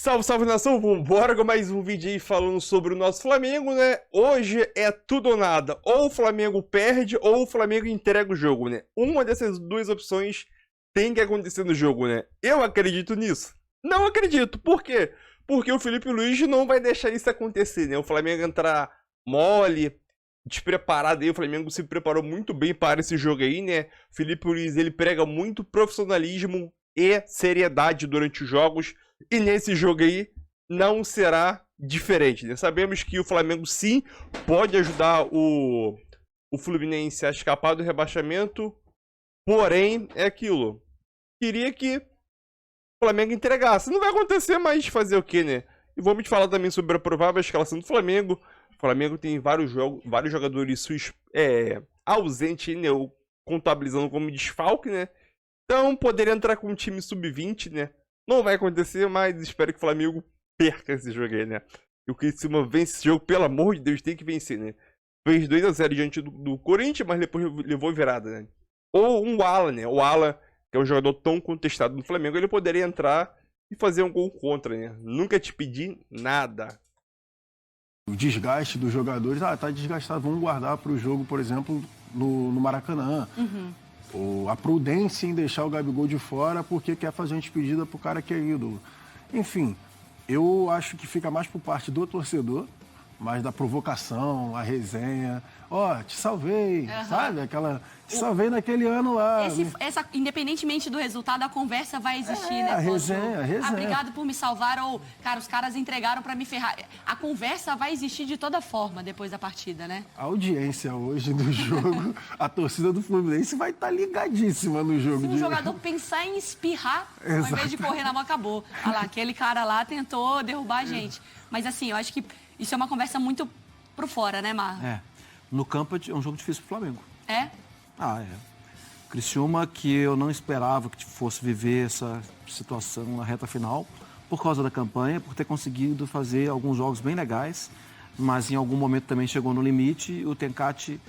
Salve, salve nação, vambora com mais um vídeo aí falando sobre o nosso Flamengo, né? Hoje é tudo ou nada, ou o Flamengo perde ou o Flamengo entrega o jogo, né? Uma dessas duas opções tem que acontecer no jogo, né? Eu acredito nisso? Não acredito, por quê? Porque o Felipe Luiz não vai deixar isso acontecer, né? O Flamengo entrar mole, despreparado aí, o Flamengo se preparou muito bem para esse jogo aí, né? O Felipe Luiz, ele prega muito profissionalismo e seriedade durante os jogos. E nesse jogo aí não será diferente, né? Sabemos que o Flamengo sim pode ajudar o Fluminense a escapar do rebaixamento, porém é aquilo. Queria que o Flamengo entregasse. Não vai acontecer, mas fazer o que, né? E vamos falar também sobre a provável escalação do Flamengo. O Flamengo tem vários jogadores ausentes, né? Ou contabilizando como desfalque, né? Então poderia entrar com um time sub-20, né? Não vai acontecer, mas espero que o Flamengo perca esse jogo aí, né? E o Criciúma vence esse jogo, pelo amor de Deus, tem que vencer, né? Fez 2-0 diante do Corinthians, mas depois levou virada, né? Ou um Alan, né? O Alan, que é um jogador tão contestado no Flamengo, ele poderia entrar e fazer um gol contra, né? Nunca te pedi nada. O desgaste dos jogadores, tá desgastado, vamos guardar para o jogo, por exemplo, no Maracanã. Ou a prudência em deixar o Gabigol de fora porque quer fazer uma despedida pro cara que é ídolo. Enfim, eu acho que fica mais por parte do torcedor, mais da provocação, a resenha. Ó, te salvei, sabe? Aquela... Te salvei naquele ano lá. Independentemente do resultado, a conversa vai existir, né? A resenha. Obrigado por me salvar, ou, cara, os caras entregaram pra me ferrar. A conversa vai existir de toda forma depois da partida, né? A audiência hoje do jogo, a torcida do Fluminense vai estar ligadíssima no jogo. Se um jogador pensar em espirrar, ao invés de correr na mão, acabou. Olha lá, aquele cara lá tentou derrubar a gente. Mas assim, eu acho que isso é uma conversa muito pro fora, né, Mar? No campo é um jogo difícil pro Flamengo. É? Criciúma, que eu não esperava que fosse viver essa situação na reta final, por causa da campanha, por ter conseguido fazer alguns jogos bem legais, mas em algum momento também chegou no limite. O Tencate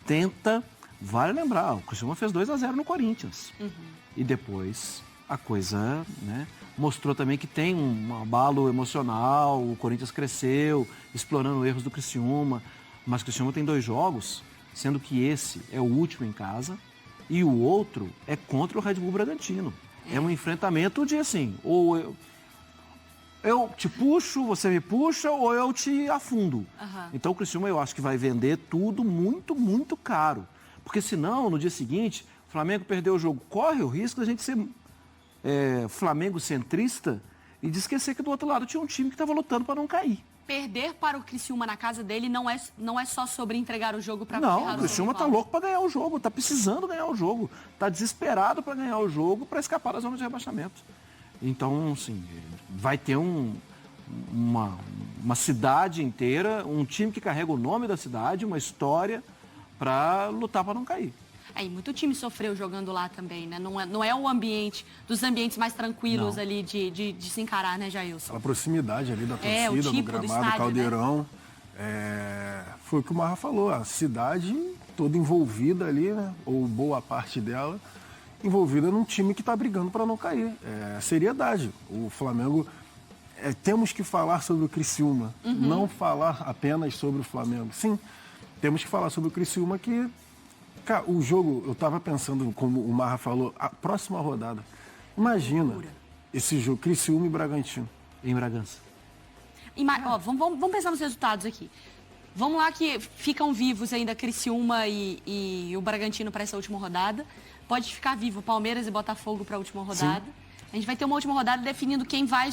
tenta, vale lembrar, o Criciúma fez 2-0 no Corinthians. E depois a coisa, né, mostrou também que tem um abalo emocional, o Corinthians cresceu, explorando erros do Criciúma, mas o Criciúma tem 2 jogos, sendo que esse é o último em casa e o outro é contra o Red Bull Bragantino. É um enfrentamento de assim, ou eu te puxo, você me puxa, ou eu te afundo. Então o Criciúma eu acho que vai vender tudo muito, muito caro. Porque senão, no dia seguinte, o Flamengo perdeu o jogo. Corre o risco da gente ser Flamengo centrista e de esquecer que do outro lado tinha um time que estava lutando para não cair. Perder para o Criciúma na casa dele não é só sobre entregar o jogo para Não, o Criciúma tá louco para ganhar o jogo, tá precisando ganhar o jogo, tá desesperado para ganhar o jogo, para escapar da zona de rebaixamento. Então, assim, vai ter uma cidade inteira, um time que carrega o nome da cidade, uma história para lutar para não cair. E muito time sofreu jogando lá também, né? Não é o ambiente, dos ambientes mais tranquilos ali de se encarar, né, Jailson? A proximidade ali da torcida, o tipo no gramado, estádio, Caldeirão. Foi o que o Marra falou, a cidade toda envolvida ali, né? Ou boa parte dela, envolvida num time que está brigando para não cair. Seriedade. O Flamengo... temos que falar sobre o Criciúma, não falar apenas sobre o Flamengo. Sim, temos que falar sobre o Criciúma que... Cara, o jogo, eu tava pensando, como o Marra falou, a próxima rodada. Imagina esse jogo, Criciúma e Bragantino. Em Bragança. Vamos pensar nos resultados aqui. Vamos lá que ficam vivos ainda Criciúma e o Bragantino para essa última rodada. Pode ficar vivo Palmeiras e Botafogo para a última rodada. Sim. A gente vai ter uma última rodada definindo quem vai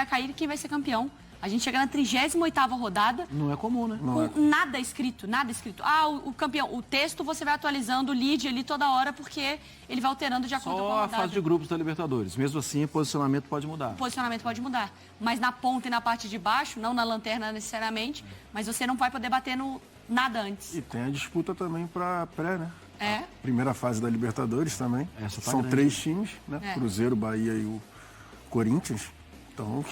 cair e quem vai ser campeão. A gente chega na 38ª rodada. Não é comum, né? Nada escrito, nada escrito. O campeão, o texto você vai atualizando o lead ali toda hora, porque ele vai alterando de acordo com a rodada. Só a fase de grupos da Libertadores. Mesmo assim, o posicionamento pode mudar. O posicionamento pode mudar. Mas na ponta e na parte de baixo, não na lanterna necessariamente, mas você não vai poder bater nada antes. E tem a disputa também para pré, né? A primeira fase da Libertadores também. São grande. 3 times, né? Cruzeiro, Bahia e o Corinthians. Então,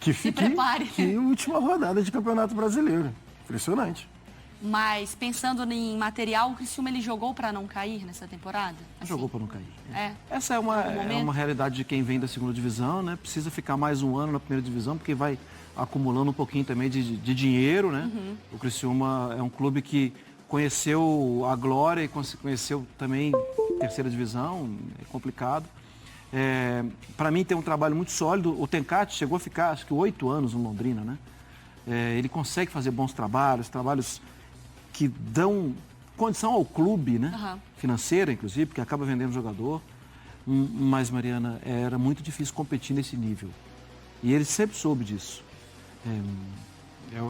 que fique que última rodada de Campeonato Brasileiro. Impressionante. Mas pensando em material, o Criciúma ele jogou para não cair nessa temporada? Assim, Jogou para não cair. É. Essa é uma realidade de quem vem da segunda divisão, né? Precisa ficar mais um ano na primeira divisão, porque vai acumulando um pouquinho também de dinheiro, né? O Criciúma é um clube que conheceu a glória e conheceu também terceira divisão, é complicado. Para mim tem um trabalho muito sólido. O Tencati chegou a ficar, acho que 8 anos no Londrina, né? Ele consegue fazer bons trabalhos que dão condição ao clube, né? Financeira, inclusive, porque acaba vendendo jogador. Mas, Mariana, era muito difícil competir nesse nível. E ele sempre soube disso.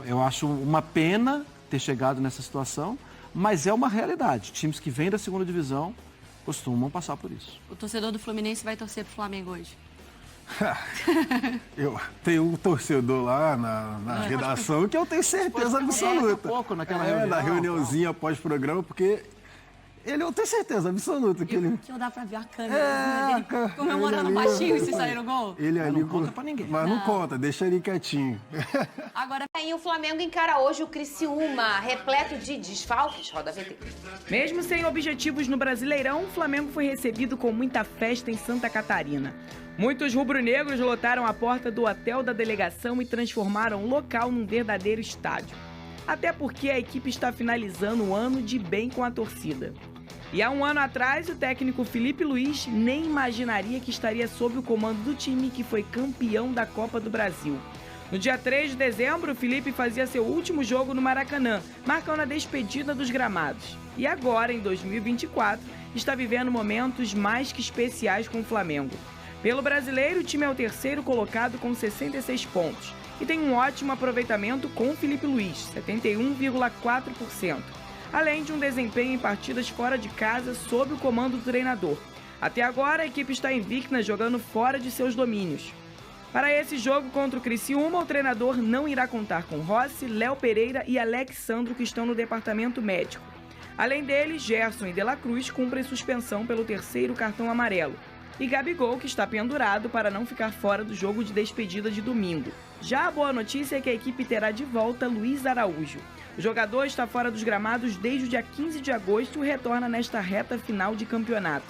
Eu acho uma pena ter chegado nessa situação, mas é uma realidade. Times que vêm da segunda divisão costumam passar por isso. O torcedor do Fluminense vai torcer pro Flamengo hoje? Eu tenho um torcedor lá na redação que eu tenho certeza absoluta. Pouco naquela reunião. Na reuniãozinha pós-programa, porque eu tenho certeza absoluta que ele... Que dá pra ver a câmera dele comemorando baixinho se sair o gol. Ele ali não conta pra ninguém. Mas não conta, deixa ele quietinho. Agora, E o Flamengo encara hoje o Criciúma, repleto de desfalques. Roda VT. Mesmo sem objetivos no Brasileirão, o Flamengo foi recebido com muita festa em Santa Catarina. Muitos rubro-negros lotaram a porta do hotel da delegação e transformaram o local num verdadeiro estádio. Até porque a equipe está finalizando o ano de bem com a torcida. E há um ano atrás, o técnico Felipe Luiz nem imaginaria que estaria sob o comando do time que foi campeão da Copa do Brasil. No dia 3 de dezembro, o Felipe fazia seu último jogo no Maracanã, marcando a despedida dos gramados. E agora, em 2024, está vivendo momentos mais que especiais com o Flamengo. Pelo brasileiro, o time é o terceiro colocado com 66 pontos e tem um ótimo aproveitamento com o Felipe Luiz, 71,4%, além de um desempenho em partidas fora de casa sob o comando do treinador. Até agora, a equipe está invicta jogando fora de seus domínios. Para esse jogo contra o Criciúma, o treinador não irá contar com Rossi, Léo Pereira e Alexandro, que estão no departamento médico. Além deles, Gerson e De La Cruz cumprem suspensão pelo terceiro cartão amarelo. E Gabigol, que está pendurado para não ficar fora do jogo de despedida de domingo. Já a boa notícia é que a equipe terá de volta Luiz Araújo. O jogador está fora dos gramados desde o dia 15 de agosto e retorna nesta reta final de campeonato.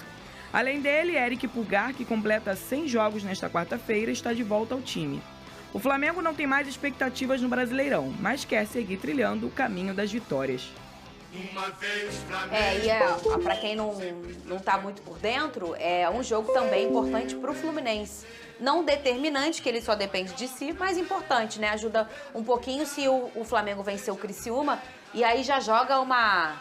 Além dele, Eric Pulgar, que completa 100 jogos nesta quarta-feira, está de volta ao time. O Flamengo não tem mais expectativas no Brasileirão, mas quer seguir trilhando o caminho das vitórias. Para quem não tá muito por dentro, é um jogo também importante pro Fluminense. Não determinante, que ele só depende de si, mas importante, né? Ajuda um pouquinho se o Flamengo vencer o Criciúma, e aí já joga uma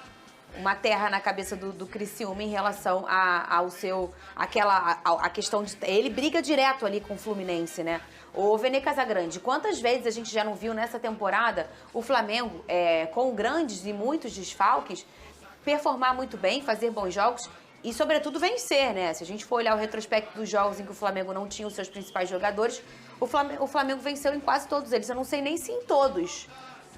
terra na cabeça do Criciúma em relação a questão de... Ele briga direto ali com o Fluminense, né? Ô, Vene Casagrande, quantas vezes a gente já não viu nessa temporada o Flamengo, com grandes e muitos desfalques, performar muito bem, fazer bons jogos e, sobretudo, vencer, né? Se a gente for olhar o retrospecto dos jogos em que o Flamengo não tinha os seus principais jogadores, o Flamengo venceu em quase todos eles. Eu não sei nem se em todos,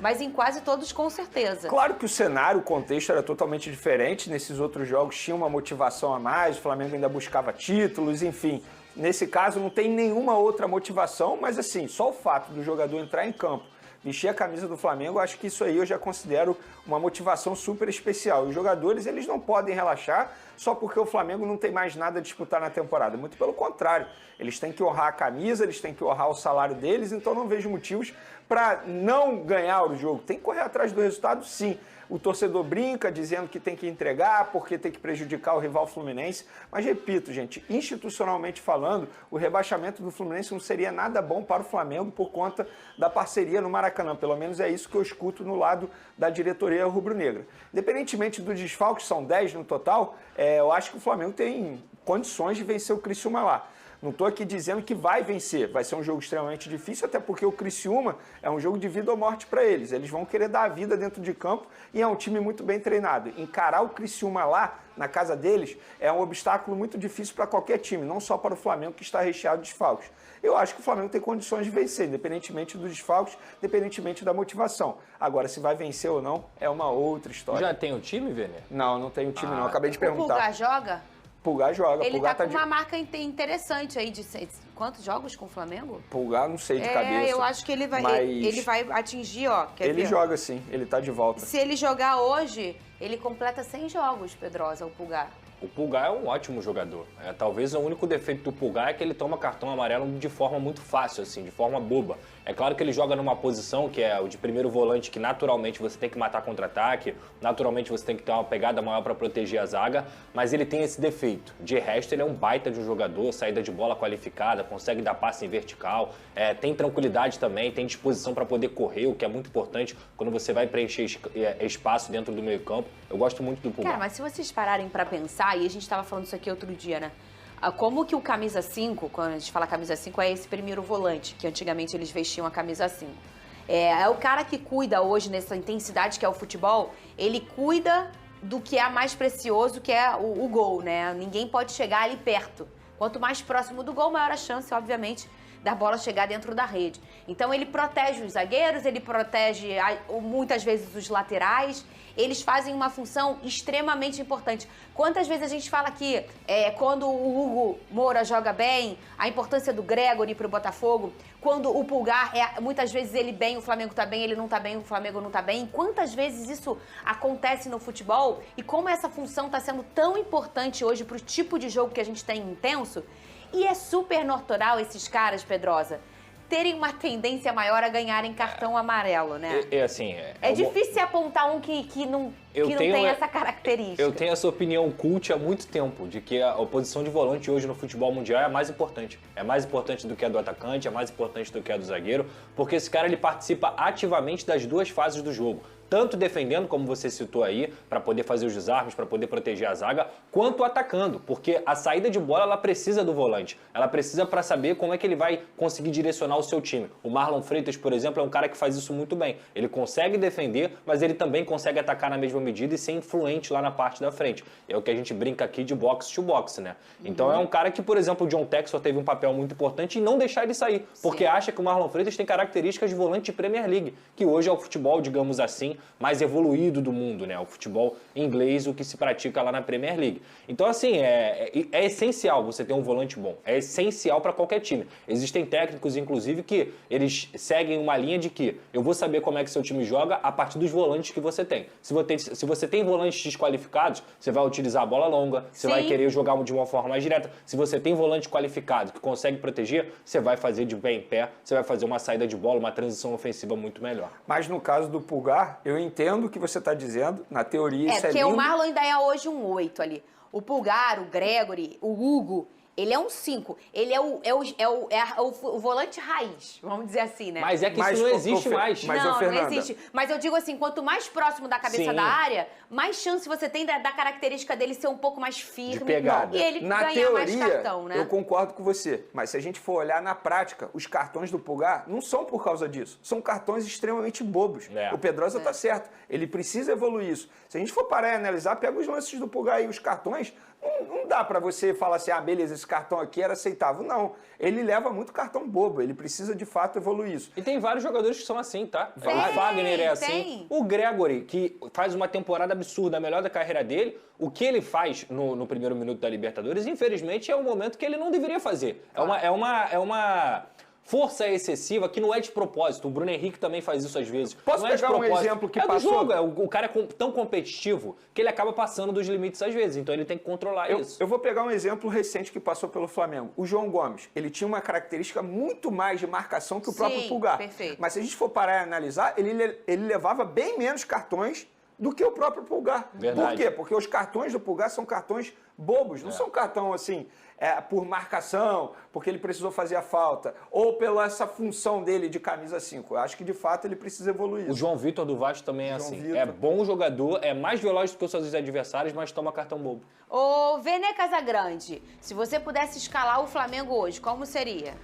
mas em quase todos, com certeza. Claro que o cenário, o contexto era totalmente diferente. Nesses outros jogos tinha uma motivação a mais, o Flamengo ainda buscava títulos, enfim. Nesse caso não tem nenhuma outra motivação, mas assim, só o fato do jogador entrar em campo, vestir a camisa do Flamengo, acho que isso aí eu já considero uma motivação super especial. Os jogadores, eles não podem relaxar só porque o Flamengo não tem mais nada a disputar na temporada. Muito pelo contrário, eles têm que honrar a camisa, eles têm que honrar o salário deles, então não vejo motivos para não ganhar o jogo. Tem que correr atrás do resultado, sim. O torcedor brinca dizendo que tem que entregar porque tem que prejudicar o rival Fluminense. Mas repito, gente, institucionalmente falando, o rebaixamento do Fluminense não seria nada bom para o Flamengo por conta da parceria no Maracanã. Pelo menos é isso que eu escuto no lado da diretoria rubro-negra. Independentemente dos desfalques, são 10 no total, eu acho que o Flamengo tem condições de vencer o Criciúma lá. Não estou aqui dizendo que vai vencer, vai ser um jogo extremamente difícil, até porque o Criciúma é um jogo de vida ou morte para eles. Eles vão querer dar a vida dentro de campo e é um time muito bem treinado. Encarar o Criciúma lá, na casa deles, é um obstáculo muito difícil para qualquer time, não só para o Flamengo, que está recheado de desfalques. Eu acho que o Flamengo tem condições de vencer, independentemente dos desfalques, independentemente da motivação. Agora, se vai vencer ou não, é uma outra história. Já tem o time, Vene? Não tem o time não, acabei de perguntar. O Pulgar joga? Pulgar joga. Ele Pulgar tá com de... uma marca interessante aí de quantos jogos com o Flamengo? Pulgar, não sei de cabeça. Eu acho que ele vai, mas ele vai atingir, ó. Quer ele ver? joga sim, ele tá de volta. Se ele jogar hoje, ele completa 100 jogos, Pedrosa, o Pulgar. O Pulgar é um ótimo jogador. Talvez o único defeito do Pulgar é que ele toma cartão amarelo de forma muito fácil, assim, de forma boba. É claro que ele joga numa posição que é o de primeiro volante, que naturalmente você tem que matar contra-ataque, naturalmente você tem que ter uma pegada maior para proteger a zaga, mas ele tem esse defeito. De resto, ele é um baita de um jogador, saída de bola qualificada, consegue dar passe em vertical, tem tranquilidade também, tem disposição para poder correr, o que é muito importante quando você vai preencher espaço dentro do meio-campo. Eu gosto muito do Pulgar. Cara, mas se vocês pararem para pensar, e a gente estava falando isso aqui outro dia, né? Como que o camisa 5, quando a gente fala camisa 5, é esse primeiro volante, que antigamente eles vestiam a camisa 5. É o cara que cuida hoje, nessa intensidade que é o futebol, ele cuida do que é mais precioso, que é o gol, né? Ninguém pode chegar ali perto. Quanto mais próximo do gol, maior a chance, obviamente, da bola chegar dentro da rede. Então ele protege os zagueiros, ele protege muitas vezes os laterais, eles fazem uma função extremamente importante. Quantas vezes a gente fala que quando o Hugo Moura joga bem, a importância do Gregory para o Botafogo, quando o Pulgar, muitas vezes ele bem, o Flamengo tá bem, ele não tá bem, o Flamengo não tá bem. Quantas vezes isso acontece no futebol e como essa função está sendo tão importante hoje para o tipo de jogo que a gente tem intenso. E é super natural esses caras, Pedrosa, terem uma tendência maior a ganharem cartão amarelo, né? É difícil apontar um que não tem essa característica. Eu tenho essa opinião cult há muito tempo, de que a posição de volante hoje no futebol mundial é a mais importante. É mais importante do que a do atacante, é mais importante do que a do zagueiro, porque esse cara ele participa ativamente das duas fases do jogo. Tanto defendendo, como você citou aí, para poder fazer os desarmes, para poder proteger a zaga, quanto atacando, porque a saída de bola ela precisa do volante. Ela precisa para saber como é que ele vai conseguir direcionar o seu time. O Marlon Freitas, por exemplo, é um cara que faz isso muito bem. Ele consegue defender, mas ele também consegue atacar na mesma medida e ser influente lá na parte da frente. É o que a gente brinca aqui de box to box, né? Então é um cara que, por exemplo, o John Textor teve um papel muito importante em não deixar ele sair, porque acha que o Marlon Freitas tem características de volante de Premier League, que hoje é o futebol, digamos assim, mais evoluído do mundo, né? O futebol inglês, o que se pratica lá na Premier League. Então, assim, é essencial você ter um volante bom. É essencial para qualquer time. Existem técnicos, inclusive, que eles seguem uma linha de que eu vou saber como é que seu time joga a partir dos volantes que você tem. Se você tem volantes desqualificados, você vai utilizar a bola longa, você vai querer jogar de uma forma mais direta. Se você tem volante qualificado que consegue proteger, você vai fazer de pé em pé, você vai fazer uma saída de bola, uma transição ofensiva muito melhor. Mas no caso do Pulgar, eu entendo o que você está dizendo, na teoria isso é lindo. Porque o Marlon ainda é hoje um 8 ali. O Pulgar, o Gregory, o Hugo, ele é um 5. Ele é o volante raiz, vamos dizer assim, né? Mas é que isso não existe mais. Não existe. Mas eu digo assim, quanto mais próximo da cabeça da área, mais chance você tem da característica dele ser um pouco mais firme. De pegada. E ele na ganhar teoria, mais cartão, né? Eu concordo com você. Mas se a gente for olhar na prática, os cartões do Pulgar não são por causa disso. São cartões extremamente bobos. O Pedrosa tá certo. Ele precisa evoluir isso. Se a gente for parar e analisar, pega os lances do Pulgar e os cartões, não dá pra você falar assim, beleza, esse cartão aqui era aceitável. Não, ele leva muito cartão bobo, ele precisa de fato evoluir isso. E tem vários jogadores que são assim, tá? O Fagner é assim. O Gregory, que faz uma temporada absurda, a melhor da carreira dele, o que ele faz no primeiro minuto da Libertadores, infelizmente, é um momento que ele não deveria fazer. É uma força excessiva que não é de propósito. O Bruno Henrique também faz isso às vezes. Posso pegar um exemplo que passou? Do jogo. O cara é tão competitivo que ele acaba passando dos limites às vezes. Então ele tem que controlar isso. Eu vou pegar um exemplo recente que passou pelo Flamengo. O João Gomes. Ele tinha uma característica muito mais de marcação que o próprio Pulgar. Perfeito. Mas se a gente for parar e analisar, ele levava bem menos cartões do que o próprio Pulgar. Verdade. Por quê? Porque os cartões do Pulgar são cartões bobos. Não são cartão assim... por marcação, porque ele precisou fazer a falta, ou pela essa função dele de camisa 5. Eu acho que, de fato, ele precisa evoluir. O João Vitor do Vasco também é assim. É bom jogador, é mais veloz do que os seus adversários, mas toma cartão bobo. Ô, Vene Casagrande, se você pudesse escalar o Flamengo hoje, como seria?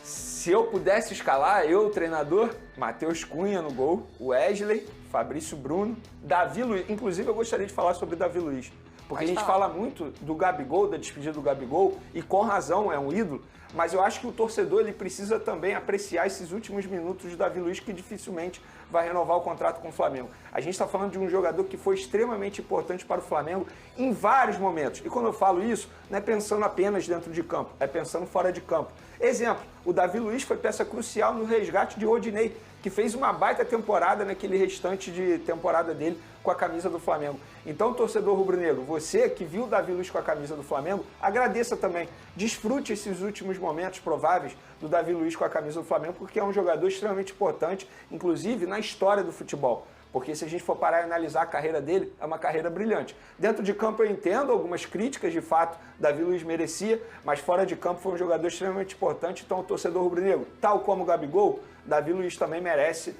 Se eu pudesse escalar, eu, treinador, Matheus Cunha no gol, Wesley, Fabrício Bruno, Davi Luiz. Inclusive, eu gostaria de falar sobre Davi Luiz. Porque a gente fala muito do Gabigol, da despedida do Gabigol, e com razão é um ídolo, mas eu acho que o torcedor ele precisa também apreciar esses últimos minutos do Davi Luiz, que dificilmente vai renovar o contrato com o Flamengo. A gente está falando de um jogador que foi extremamente importante para o Flamengo em vários momentos. E quando eu falo isso, não é pensando apenas dentro de campo, é pensando fora de campo. Exemplo, o Davi Luiz foi peça crucial no resgate de Rodinei, que fez uma baita temporada naquele restante de temporada dele com a camisa do Flamengo. Então, torcedor rubro-negro, você que viu o Davi Luiz com a camisa do Flamengo, agradeça também. Desfrute esses últimos momentos prováveis do Davi Luiz com a camisa do Flamengo, porque é um jogador extremamente importante, inclusive na história do futebol. Porque se a gente for parar e analisar a carreira dele, é uma carreira brilhante. Dentro de campo eu entendo algumas críticas, de fato, Davi Luiz merecia, mas fora de campo foi um jogador extremamente importante. Então o torcedor rubro-negro, tal como o Gabigol, Davi Luiz também merece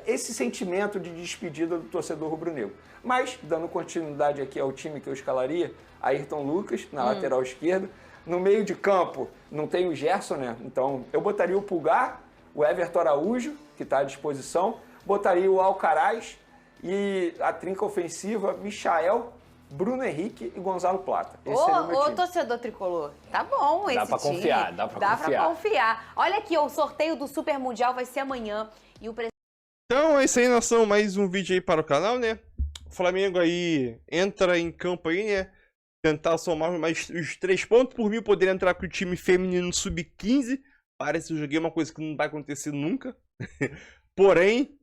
esse sentimento de despedida do torcedor rubro-negro. Mas, dando continuidade aqui ao time que eu escalaria, Ayrton Lucas, na lateral esquerda. No meio de campo, não tem o Gerson, né? Então eu botaria o Pulgar, o Everton Araújo, que está à disposição, botaria o Alcaraz e a trinca ofensiva, Michael, Bruno Henrique e Gonzalo Plata. Esse seria o meu time. Torcedor tricolor, tá bom esse Dá pra time. confiar, dá pra confiar. Olha aqui, o sorteio do Super Mundial vai ser amanhã e o Então é isso aí, nação. Mais um vídeo aí para o canal, né? O Flamengo aí entra em campo aí, né? Tentar somar mais os 3 pontos. Por mim, poderia entrar com o time feminino sub-15. Parece que eu joguei uma coisa que não vai acontecer nunca. Porém,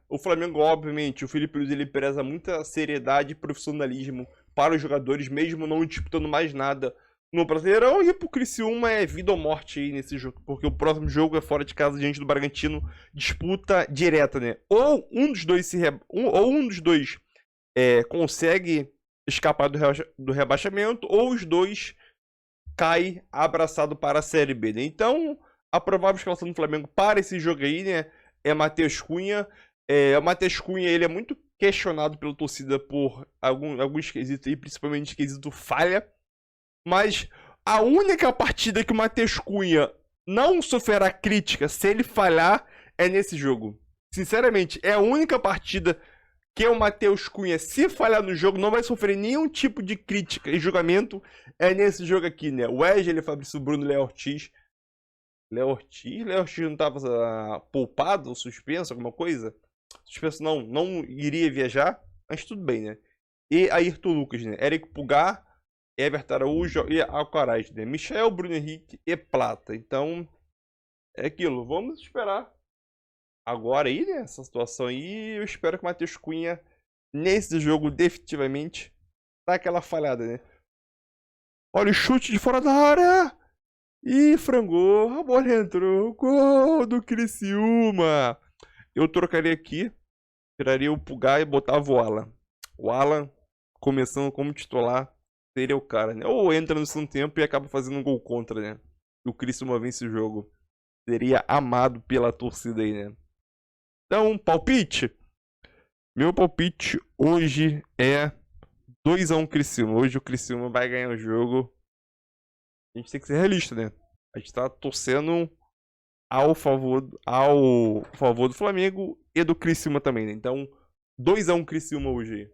o Flamengo, obviamente, o Felipe Luiz, ele preza muita seriedade e profissionalismo para os jogadores, mesmo não disputando mais nada no Brasileirão. E pro Criciúma é vida ou morte aí nesse jogo, porque o próximo jogo é fora de casa, diante do Bragantino, disputa direta, né? Ou um dos dois consegue escapar do rebaixamento, ou os dois cai abraçado para a Série B, né? Então, a provável escalação do Flamengo para esse jogo aí, né, é Matheus Cunha. O Matheus Cunha, ele é muito questionado pela torcida por alguns quesitos aí, principalmente quesito falha. Mas a única partida que o Matheus Cunha não sofrerá crítica se ele falhar é nesse jogo. Sinceramente, é a única partida que o Matheus Cunha, se falhar no jogo, não vai sofrer nenhum tipo de crítica e julgamento, é nesse jogo aqui, né? O Wesley, Fabrício Bruno, Léo Ortiz. Léo Ortiz não estava poupado ou suspenso, alguma coisa? Suspenso não iria viajar, mas tudo bem, né? E Ayrton Lucas, né? Érico Pulgar, Everton Araújo e Alcaraz, né? Michael, Bruno Henrique e Plata. Então, é aquilo. Vamos esperar agora aí, né? Essa situação aí. Eu espero que o Matheus Cunha, nesse jogo, definitivamente, dá aquela falhada, né? Olha o chute de fora da área! Ih, frangou, a bola entrou, gol do Criciúma. Eu trocaria aqui, tiraria o Pulgar e botava o Alan. O Alan, começando como titular, seria o cara, né? Ou entra no segundo tempo e acaba fazendo um gol contra, né? E o Criciúma vence o jogo. Seria amado pela torcida aí, né? Então, palpite. Meu palpite hoje é 2-1 Criciúma. Hoje o Criciúma vai ganhar o jogo. A gente tem que ser realista, né? A gente tá torcendo ao favor do Flamengo e do Criciúma também, né? Então, 2-1 Criciúma hoje.